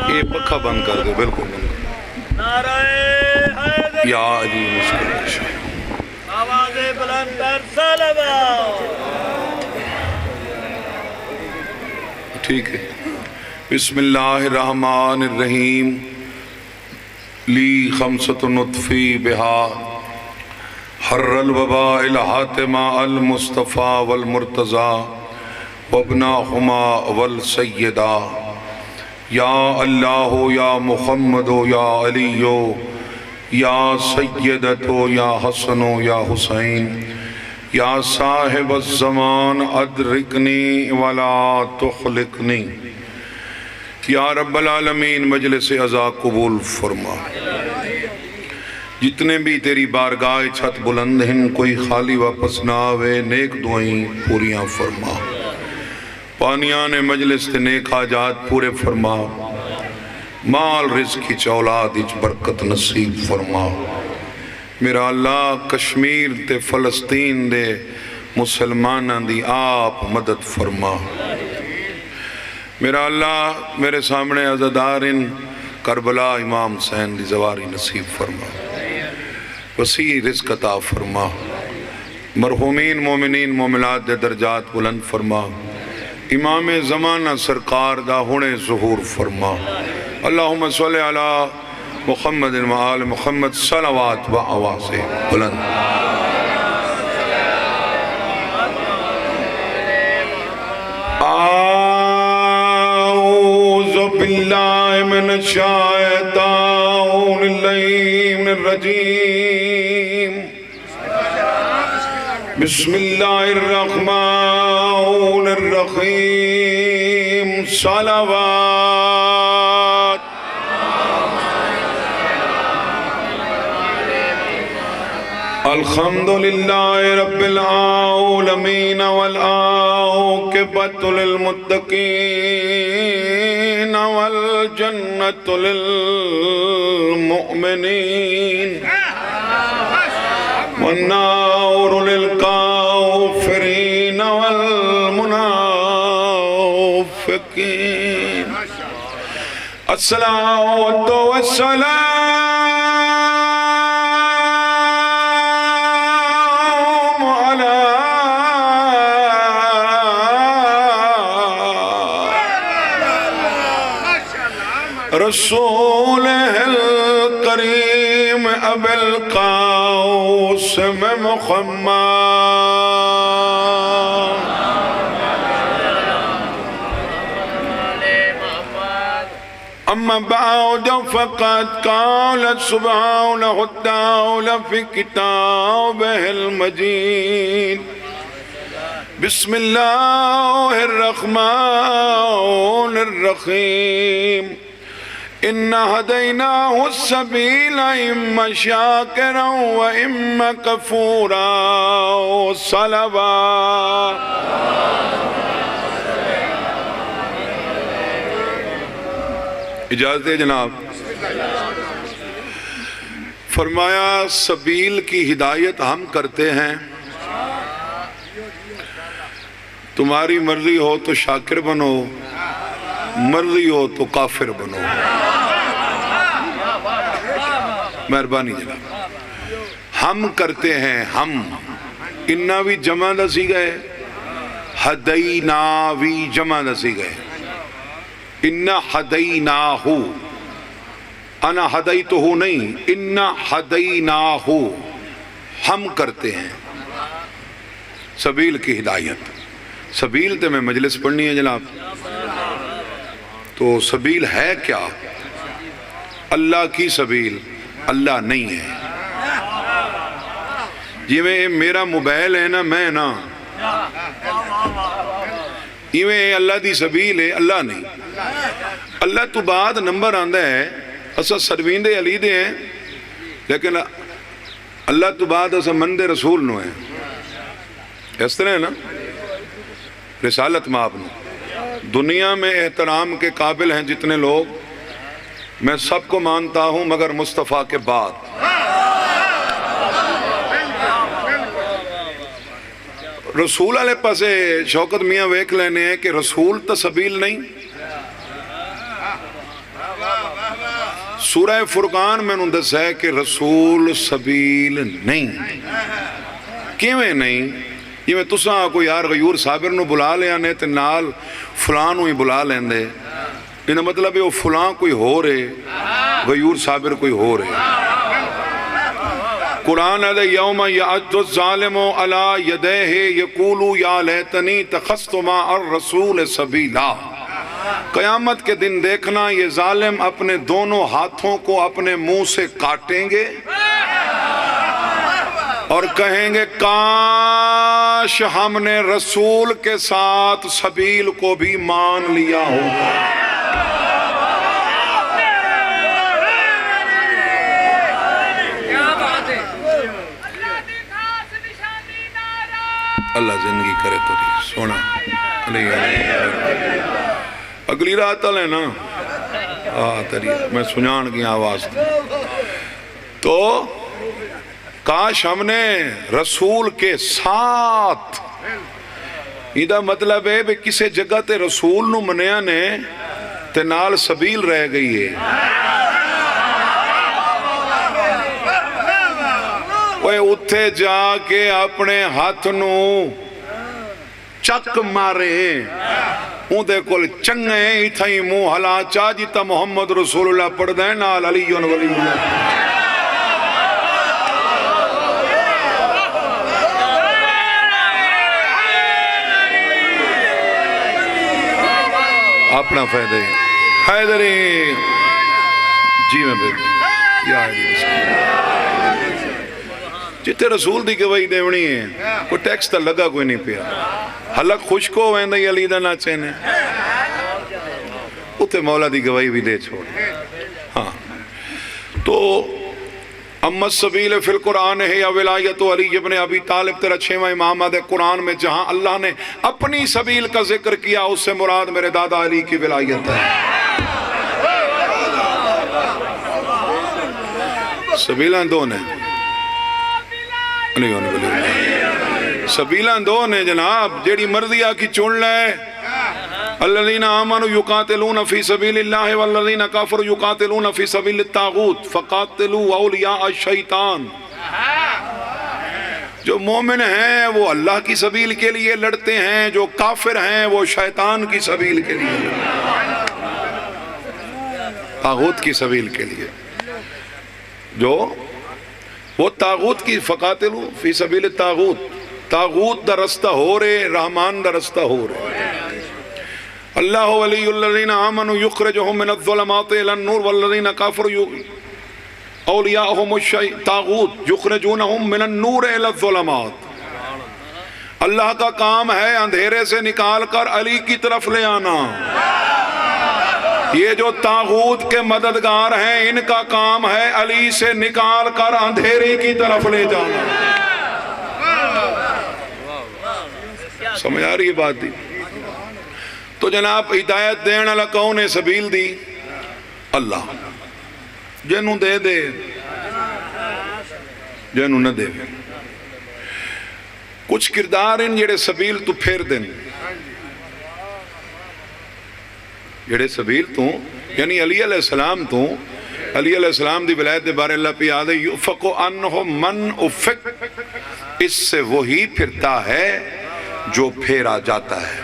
یہ پکھا بند کر دے، بالکل بند نعرہ حیدر یا علی مشکل کشا آواز بلند در صلوات. ٹھیک ہے. بسم اللہ الرحمن الرحیم. لی خمسۃ نطفی بہا حر الوباء الحاتمہ المصطفیٰ والمرتضیٰ وابناہما والسیدہ. یا اللہ یا محمد یا علی یا سیدت یا حسن یا حسین یا صاحب الزمان ادرکنی ولا تخلقنی. یا رب العالمین مجلس عزا قبول فرما. جتنے بھی تیری بارگاہ چھت بلند ہیں کوئی خالی واپس نہ آوے، نیک دعائیں پوریاں فرما. پانیان مجلس تے نیک حاجات پورے فرما. مال رزق کی اولاد اچ برکت نصیب فرما. میرا اللہ کشمیر تے فلسطین دے مسلماناں دی آپ مدد فرما. میرا اللہ میرے سامنے عزادارن کربلا امام حسین دی زواری نصیب فرما. وسیع رزق عطا فرما. مرحومین مومنین مومنات دے درجات بلند فرما. امام زمانہ سرکار دا ہونے ظہور فرما. اللہم صلی علی محمد و آل محمد صلوات و آواز بلند. اعوذ باللہ من الشیطان اللعین الرجیم. بسم اللہ الرحمن الرحیم. صلوات. الحمدللہ رب العالمین والعاقبۃ للمتقین والجنۃ للمؤمنین والنار للکافرین والمنافقین. الصلاۃ والسلام علی رسولہ الکریم ابی القاسم محمد. اما بعد فقد قال سبحانہ وتعالى في كتابه المجيد. بسم الله الرحمن الرحيم. إنا هديناه السبيل إما شاكرا وإما كفورا. صلوات. اجازت ہے جناب. فرمایا سبیل کی ہدایت ہم کرتے ہیں، تمہاری مرضی ہو تو شاکر بنو، مرضی ہو تو کافر بنو. مہربانی جناب. ہم کرتے ہیں، ہم انہا بھی جمع دسی گئے، ہدینا بھی جمع دسی گئے. اِنَّا ہَدَيْنَاهُ اَنَا ہَدَيْتُهُ نہیں، اِنَّا ہَدَيْنَاهُ ہم کرتے ہیں سبیل کی ہدایت. سبیل تے میں مجلس پڑھنی ہے جناب. تو سبیل ہے کیا؟ اللہ کی سبیل اللہ نہیں ہے. جی میں میرا موبائل ہے نا، میں نا ایویں اللہ دی سبیل ہے، اللہ نہیں. اللہ تو بعد نمبر آندہ ہے، اسا سروین دے علی دے ہیں، لیکن اللہ تو بعد اسا مند رسول نو ہیں. اس طرح ہے نا رسالت میں آپ نے. دنیا میں احترام کے قابل ہیں جتنے لوگ، میں سب کو مانتا ہوں مگر مصطفیٰ کے بعد. رسول علیہ پاسے شوکت میاں ویک لینے ہیں کہ رسول تا سبیل نہیں. سورہ فرقان میں انہوں دسا ہے کہ رسول سبیل نہیں کیویں نہیں جی میں تساں کوئی یار غیور صابر نو بلا لیا نے تے نال فلاں نو ہی بلا لین دے انہا مطلب ہے وہ فلاں کوئی ہو رہے غیور صابر کوئی ہو رہے قرآن ہے یوم یعد الظالم علی یدیہ یقولو یا لیتنی تخست مع الرسول سبیلا قیامت کے دن دیکھنا یہ ظالم اپنے دونوں ہاتھوں کو اپنے منہ سے کاٹیں گے اور کہیں گے کاش ہم نے رسول کے ساتھ سبیل کو بھی مان لیا ہوگا اللہ زندگی کرے تو نہیں سونا اگلی رات ہے نا تری میں سنان کی آواز تو کاش ہم نے رسول کے ساتھ یہ مطلب ہے کہ کسی جگہ تے رسول نو منیا نے تے نال سبیل رہ گئی ہے وہ اتھے جا کے اپنے ہاتھ نو چک مارے اون دے کول چنگے ہی تھائی منہ ہلا چاجی تا محمد رسول اللہ پڑھ دیں نال علی ولی اللہ اپنا فائدہ حیدری جی میں بیٹھ یا علی مسکین جتے رسول دی گواہی دیونی ہے کوئی ٹیکس تا لگا کوئی نہیں پیا حلق خوش کو ویندہ علی دا نہ چینے اتے مولا دی گواہی بھی دے چھوڑ ہاں تو اما السبیل فی القرآن ہے یا ولایت علی ابن ابی طالب تیرا 6واں امام ہے قرآن میں جہاں اللہ نے اپنی سبیل کا ذکر کیا اس سے مراد میرے دادا علی کی ولایت ہے سبیلان دو نے سبیلان دو نے جناب جیڑی مرضی آکی چون لے الذین آمنوا یقاتلون فی سبیل اللہ والذین کافروا یقاتلون فی سبیل الطاغوت فقاتلوا اولیاء الشیطان جو مومن ہیں وہ اللہ کی سبیل کے لیے لڑتے ہیں جو کافر ہیں وہ شیطان کی سبیل کے لیے طاغوت کی سبیل کے لیے جو وہ طاغوت کی فقاتلوا فی سبیل الطاغوت طاغوت دا رستہ ہو رہے رحمان دا رستہ ہو رہے اللہ ولی الذین آمنوا یخرجہم من الظلمات الى النور والذین کافروا اولیاءہم الطاغوت یخرجونہم من النور الى الظلمات اللہ کا کام ہے اندھیرے سے نکال کر علی کی طرف لے آنا یہ جو طاغوت کے مددگار ہیں ان کا کام ہے علی سے نکال کر اندھیرے کی طرف لے جانا سمجھ آ رہی بات دی تو جناب ہدایت دین اللہ کون ہے سبیل دی اللہ جنہوں دے دے جنہوں نہ دے کچھ کردار ان جڑے سبیل تو پھیر دیں جڑے سبیل تو یعنی علی علیہ السلام تو علی علیہ السلام دی ولایت دے بارے اللہ پہ آدھے یُفَقُ عَنْهُ مَنْ اُفِقْ اس سے وہی پھرتا ہے جو پھیرا جاتا ہے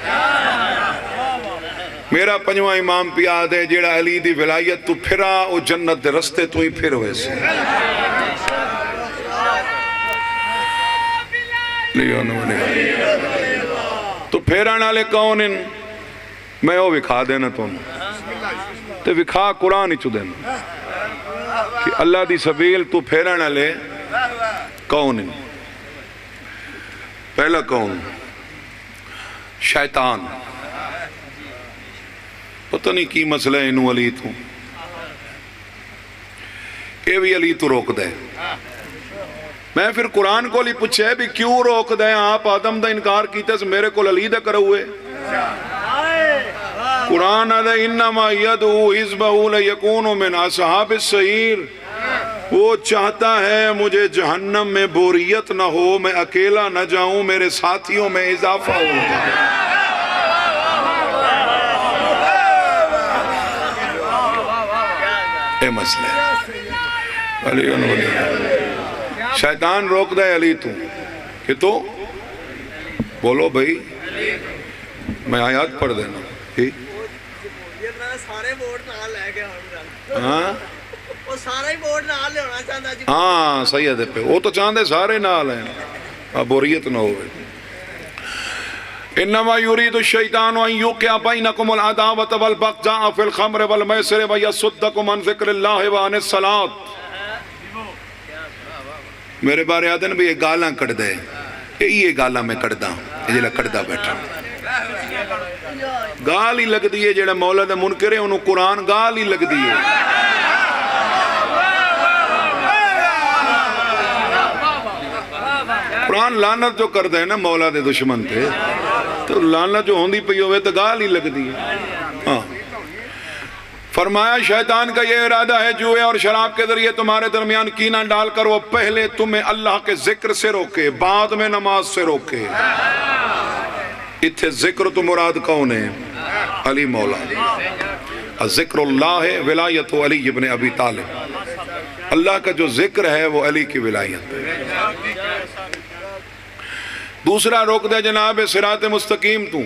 میرا 5واں امام پہ آدھے جیڑا علی دی ولایت تو پھرا او جنت دے رستے تو ہی پھر ہوئے سے تو پھیرانا لے کون ان میں وہ وکھا دینا تو تے وکھا قرآن ہی چو دینا کہ اللہ دی سبیل تو پھیرانا لے کون ان پہلا کون شیطان پتہ نہیں کی مسئلہ ہے انہوں علی تو اے بھی علی تو روک دے میں پھر قرآن کو لی پوچھے بھی کیوں روک دے آپ آدم دا انکار کیتے سے میرے کو علی دا کرو ہوئے قرآن آدھے انما یدعو حزبہ لیکون من اصحاب السعیر وہ چاہتا ہے مجھے جہنم میں بوریت نہ ہو میں اکیلا نہ جاؤں میرے ساتھیوں میں اضافہ ہو یہ مسئلہ ہے علی ولی شیطان روک دے علی تو کہ تو بولو بھائی میں آیات پڑھ دینا سارے ووٹ نال لے گیا ہاں وہ سارا ہی ووٹ نال لینا چاہتا جی ہاں صحیح ہے پہ وہ تو چاہتے سارے نال ہیں اب بوریت نہ ہوئے انما یرید الشیطان ان یوقع بینکم العداوۃ والبغضاء فی الخمر والمیسر ویصدکم عن ذکر اللہ وعن الصلاۃ میرے بارے آدھے نا بھی یہ گالاں کٹ دے یہ گالاں میں کٹ دا یہ جلہ کٹ دا بیٹھا گال ہی لگ دیئے جیڑا مولا دے منکر ہے انہوں قرآن گال ہی لگ دیئے قرآن لعنت جو کر دے نا مولا دے دشمن تھے تو لعنت جو ہوندی پئی ہوئے تو گال ہی لگ دیئے فرمایا شیطان کا یہ ارادہ ہے جوئے اور شراب کے ذریعے تمہارے درمیان کینہ ڈال کر وہ پہلے تمہیں اللہ کے ذکر سے روکے بعد میں نماز سے روکے اتھے ذکر تو مراد کون ہے علی مولا ذکر اللہ ہے ولایت علی ابن ابی طالب اللہ کا جو ذکر ہے وہ علی کی ولایت ہے دوسرا روک دے جناب صراط مستقیم تو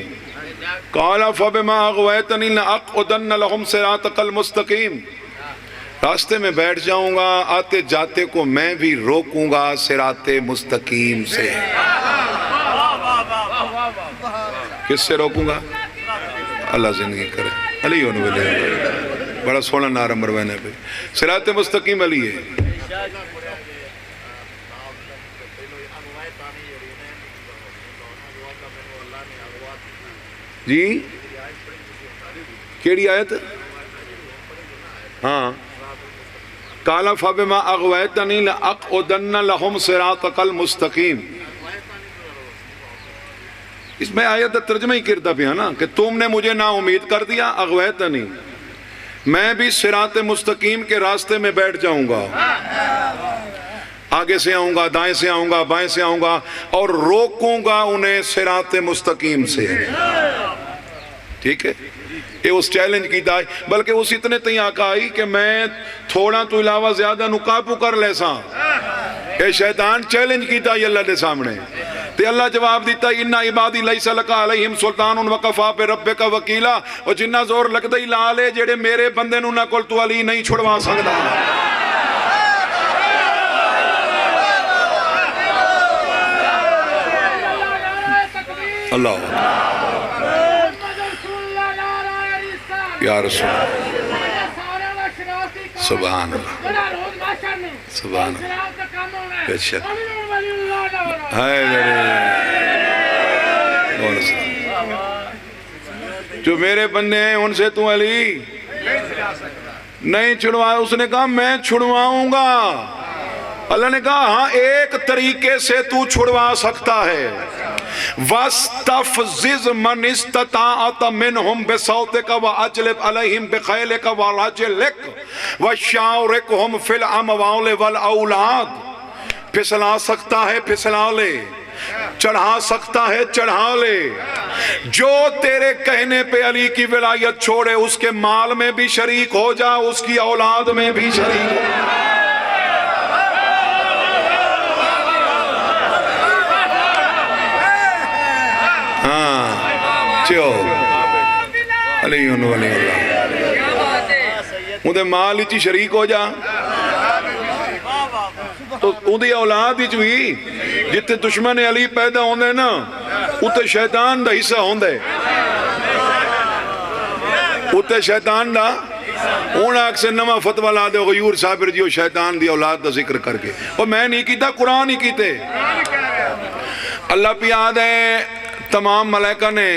قال فبما اغویتنی لأقعدن لهم صراطک المستقیم راستے میں بیٹھ جاؤں گا آتے جاتے کو میں بھی روکوں گا صراط مستقیم سے کس سے روکوں گا اللہ زندگی کرے علی ہونے والے بڑا سونا نعرہ مروینے پہ صراط مستقیم علی ہے جی کیڑی آیت ہاں قال فبما اغویتنی لأقعدن لهم صراطک المستقیم اس میں آیت ترجمہ ہی کرتا بھی ہے نا کہ تم نے مجھے نا امید کر دیا اغویتنی میں بھی صراط مستقیم کے راستے میں بیٹھ جاؤں گا آگے سے آؤں گا دائیں سے آؤں گا بائیں سے آؤں گا اور روکوں گا انہیں صراط مستقیم سے ٹھیک ہے یہ اس چیلنج کی دائی بلکہ اس اتنے تھی آقا آئی کہ میں تھوڑا تو علاوہ زیادہ نقابو کر لے ساں یہ شیطان چیلنج کی دائی اللہ دے سامنے تے اللہ جواب دیتا اِنَّا عِبَادِ لَيْسَ لَكَ عَلَيْهِمْ سُلْطَانٌ وَقَفَا پہ رَبِّكَ وَكِيلًا اور جنہ زور لگ دئی لالے جیڑے میرے بندے نو نہ کل تو علی نہیں چھڑوا سکتا اللہ یا رسول سبحان اللہ سبحان اللہ بے شک جو میرے بندے ہیں ان سے تو علی نہیں چھڑوا اس نے کہا میں چھڑواؤں گا اللہ نے کہا ہاں ایک طریقے سے تو چھڑوا سکتا ہے وَاسْتَفْزِزْ مَنِ اسْتَطَاعَتَ مِنْهُمْ بِصَوْتِكَ وَأَجْلِبْ عَلَيْهِمْ بِخَيْلِكَ وَرَجِلِكَ وَشَاوِرِكْهُمْ فِي الْأَمْوَالِ وَالْأَوْلَادِ پھسلا سکتا ہے پھسلا لے چڑھا سکتا ہے چڑھا لے جو تیرے کہنے پہ علی کی ولایت چھوڑے اس کے مال میں بھی شریک ہو جا اس کی اولاد میں بھی شریک ہو علی اللہ مجھے مال ہی شریک ہو جا تو اندھی اولاد ہی بھی جتے دشمن علی پیدا ہوندے نا اتے شیطان دا حصہ ہوندے اتے شیطان دا اونا اکسے نمہ فتوہ لا دے غیور صابر جیو شیطان دی اولاد دا ذکر کر کے اور میں نہیں کیتا قرآن ہی کیتے اللہ پہ یاد ہے تمام ملائکہ نے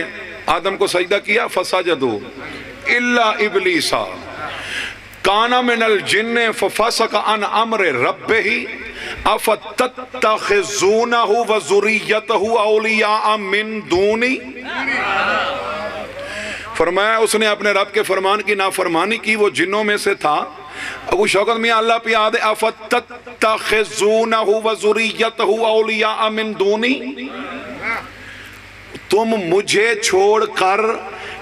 آدم کو سجدہ کیا فسجدو الا ابلیسا کانا من الجن ففسق عن امر ربہ افتتخذونہ وذریتہ اولیاء من دونی فرمایا اس نے اپنے رب کے فرمان کی نافرمانی کی وہ جنوں میں سے تھا ابو شوکت میاں اللہ پہ یاد ہے افتتخذونہ وذریتہ اولیاء من دونی تم مجھے چھوڑ کر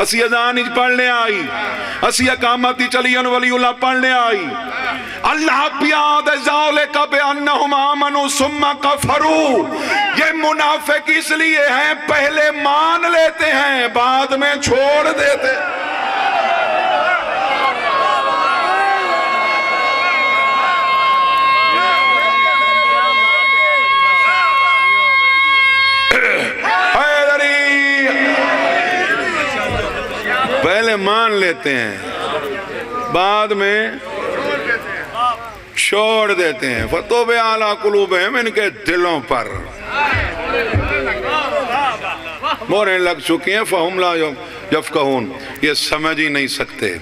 اسی اذان ہی پڑھنے آئی، اسی اقامتی چلیون ولی اللہ پڑھنے آئی۔ اللہ پیاد ذالک بانہم آمنوا ثم کفروا، یہ منافق اس لیے ہیں پہلے مان لیتے ہیں بعد میں چھوڑ دیتے۔ پہلے مان لیتے ہیں بعد میں چھوڑ دیتے ہیں۔ فَطُبِعَ عَلَىٰ قُلُوبِهِمْ، ان کے دلوں پر موریں لگ چکی ہیں، فَهُمْ لَا يَفْقَهُونَ، یہ سمجھ ہی نہیں سکتے۔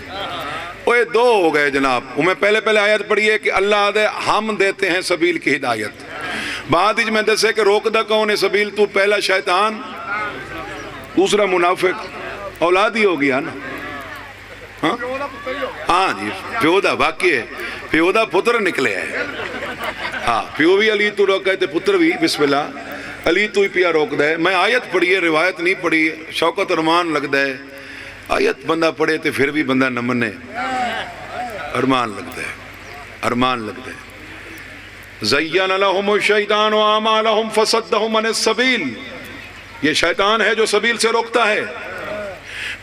وہ دو ہو گئے جناب۔ میں پہلے آیت پڑھی ہے کہ اللہ دے ہم دیتے ہیں سبیل کی ہدایت، بعد ہی میں دسے کہ روک دا کون ہے سبیل، تو پہلا شیطان، دوسرا منافق، اولادی ہو گیا نا۔ ہاں جی، پیو دا باقی ہے، پیو دا پتر نکلے ہے۔ ہاں پیو بھی علی تو روکے تھے، پتر بھی بسم اللہ علی تو ہی پیا روک دے۔ میں آیت پڑھی ہے، روایت نہیں پڑھی، شوکت ارمان لگ دے۔ آیت بندہ پڑھے تھے پھر بھی بندہ نہ منے، ارمان لگ دے، ارمان لگ دے۔ زین لہم الشیطان اعمالہم فصدہم عن السبیل، یہ شیطان ہے جو سبیل سے روکتا ہے۔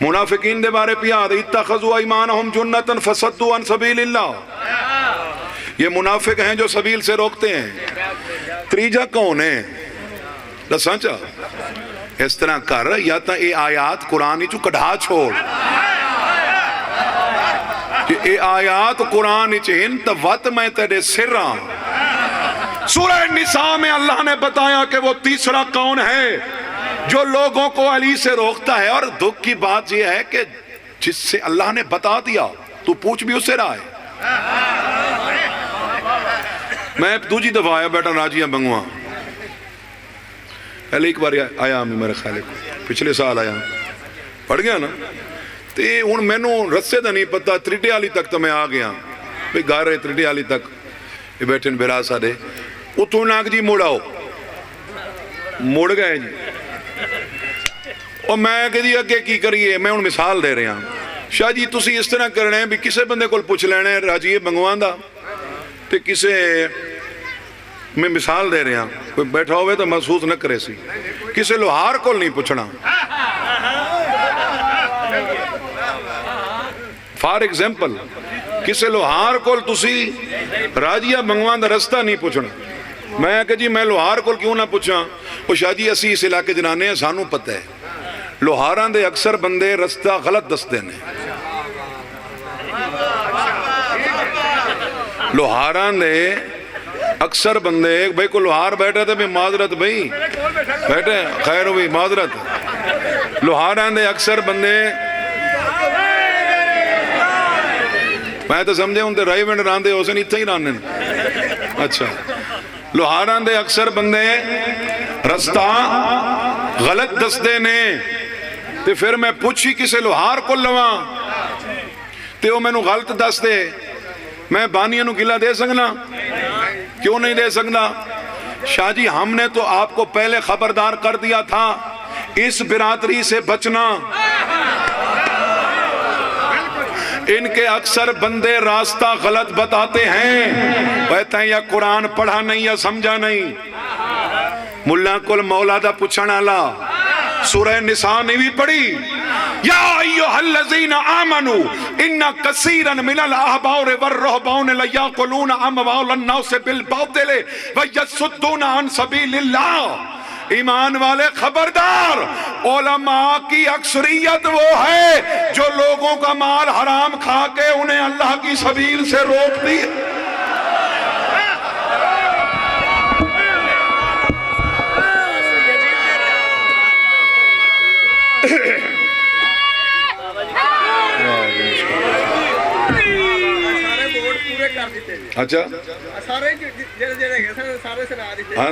منافقین دے بارے پیاد اتخذوا ایمانہم جنتا فصدوا عن سبیل اللہ، یہ منافق ہیں جو سبیل سے روکتے ہیں۔ تریجہ کون ہے دساں چا اس طرح کر، یا تا اے آیات قرآن ہی چو کڑھا چھوڑ، کہ اے آیات قرآن ہی چہن تا وط میں تیرے سران۔ سورہ نساء میں اللہ نے بتایا کہ وہ تیسرا کون ہے جو لوگوں کو علی سے روکتا ہے، اور دکھ کی بات یہ ہے کہ جس سے اللہ نے بتا دیا تو پوچھ بھی اسے رہا ہے۔ میں دوجی دفعہ آیا بیٹا راجیہ بنگواں، پہلے ایک بار آیا ہمیں میرے خیال کو پچھلے سال آیا، پڑھ گیا نا، تے ہون میں نو رسے دا نہیں پتا، تریڈے آلی تک تو میں آ گیا، بھئی گھر رہے تریڈے آلی تک، یہ بیٹھن بیرا سا دے، اتھو ناک جی موڑاؤ، موڑ گئے جی، اور میں کہ جی اگے کی کریے، میں ان مثال دے رہے ہیں۔ شاہ جی تسی اس طرح کرنے ہیں بھی کسے بندے کو پوچھ لینے راجیے بنگوان دا، تے کسے میں مثال دے رہے ہیں، کوئی بیٹھا ہوئے تو محسوس نہ کرے سی، کسے لوہار کو نہیں پوچھنا۔ فار ایگزامپل کسے لوہار کو تسی راجیہ بنگوان دا رستہ نہیں پوچھنا۔ میں کہ جی میں لوہار کو کیوں نہ پوچھا، وہ شاہ جی اسی اس علاقے جنانے ہیں، سانوں پتہ ہے لوہاراں دے اکثر بندے رستہ غلط دستے نے، لوہاراں دے اکثر بندے، بھئی کو لوہار بیٹھے تھے، میں معذرت بھئی بیٹھے خیر ہوئی معذرت، لوہاراں دے اکثر بندے، میں تو سمجھے ان دے رائی ونڈ راندے ہو سے نہیں تھا ہی رانے، اچھا لوہاراں دے اکثر بندے رستہ غلط دستے نے، تے پھر میں پوچھی کسے لوہار کو لواں تے وہ میں نو غلط دس دے، میں بانیاں نو گلہ دے سکنا؟ کیوں نہیں دے سکنا؟ شاہ جی ہم نے تو آپ کو پہلے خبردار کر دیا تھا اس برادری سے بچنا، ان کے اکثر بندے راستہ غلط بتاتے ہیں، کہتے ہیں یا قرآن پڑھا نہیں یا سمجھا نہیں۔ ملا کل مولا دا پوچھنا لا، سورہ نساء نے بھی پڑھی، یا ایوہ الذین آمنوا ان کثیرا من الاحبار والرہبان لیاقلون اموال الناس بالباطل ویصدون عن سبیل اللہ۔ ایمان والے خبردار، علماء کی اکثریت وہ ہے جو لوگوں کا مال حرام کھا کے انہیں اللہ کی سبیل سے روکتی ہے۔ اچھا سارے جڑے گئے سارے سنا دیتے، ہاں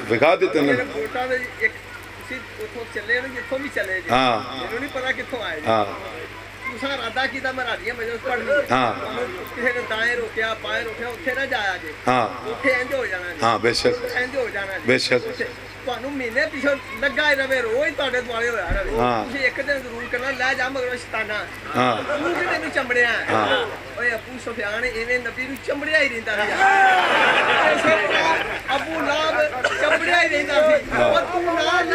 بکھا دیتے ہیں ووٹاں دے ایک اسی اتھوں چلے نا جتھوں بھی چلے جی، ہاں انہوں نہیں پتا کتھوں آئے جی، ہاں تساں ارادہ کیتا میں راجیہ مجلس پڑھ لی، ہاں کسی نے دائیں روکیا بائیں روکیا اتھے نہ جایا جی، ہاں اتھے انج ہو جانا جی، ہاں بے شک انج ہو جانا جی، بے شک ਤੁਹਾਨੂੰ ਮਹੀਨੇ ਪਿਛੋਂ ਲੱਗਾ ਹੀ ਰਵੇ ਰੋਜ਼ ਤੁਹਾਡੇ ਦੁਆਲੇ ਹੋਇਆ ਰਵੇ ਹਾਂ। ਤੁਸੀਂ ਇੱਕ ਦਿਨ ਜ਼ਰੂਰ ਕਰਨਾ ਲੈ ਜਾ ਮਗਰੋਂ ਸ਼ੈਤਾਨਾ ਹਾਂ। ਤੂੰ ਕਿ ਤੈਨੂੰ ਚੰਬੜਿਆ ਹਾਂ। ਓਏ ਅਬੂ ਸੁਫਿਆਨ ਇਵੇਂ ਨਬੀ ਨੂੰ ਚੰਬੜਿਆ ਹੀ ਰਹਿੰਦਾ ਸੀ ਅਬੂ ਲਾਬ ਚੰਬੜਿਆ ਹੀ ਰਹਿੰਦਾ ਸੀ ਉਹ ਤੂੰ ਨਾ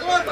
ਉਹ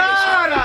ਨਾਰਾ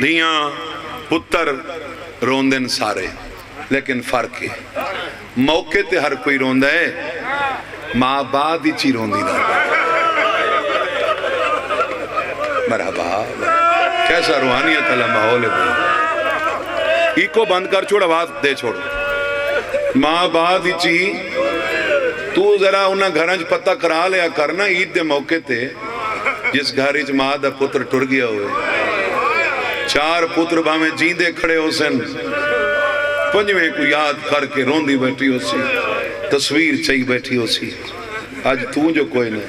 دھیاں پتر روندن سارے لیکن فرق ہے موقع تے ہر کوئی روندا ہے ماں بعد ہی چی روندی نہ مرحبا کیسا روحانیت اللہ ماحول ہے ایکو بند کر چھوڑ آواز دے چھوڑ ماں بعد ہی چی تو ذرا انہاں گھرانچ پتہ کرا لیا کرنا عید دے موقع تے جس گھریچ ماں دا پتر ٹر گیا ہوئے 4 پتر باہیں جیندے کھڑے ہو سن پنجویں کو یاد کر کے روندی بیٹھی ہو سی تصویر چاہی بیٹھی ہو سی آج تو جو کوئی نہیں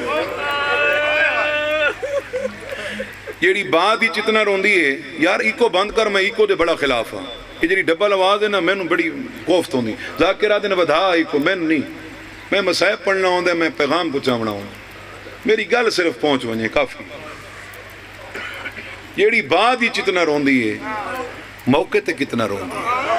یہ بات ہی چتنا روندی ہے یار ایکو بند کر میں ایکو دے بڑا خلاف ہاں یہ جی ڈبل آواز ہے نا میں بڑی کوفت ہوندی ذاکرہ دن ودھا ایکو میں نہیں میں مسائب پڑھنا ہوں دے میں پیغام پہنچاونا ہوں میری گل صرف پہنچ ونجے کافی یہ بات ہی چتنا روندی ہے موقع تے کتنا روندی ہے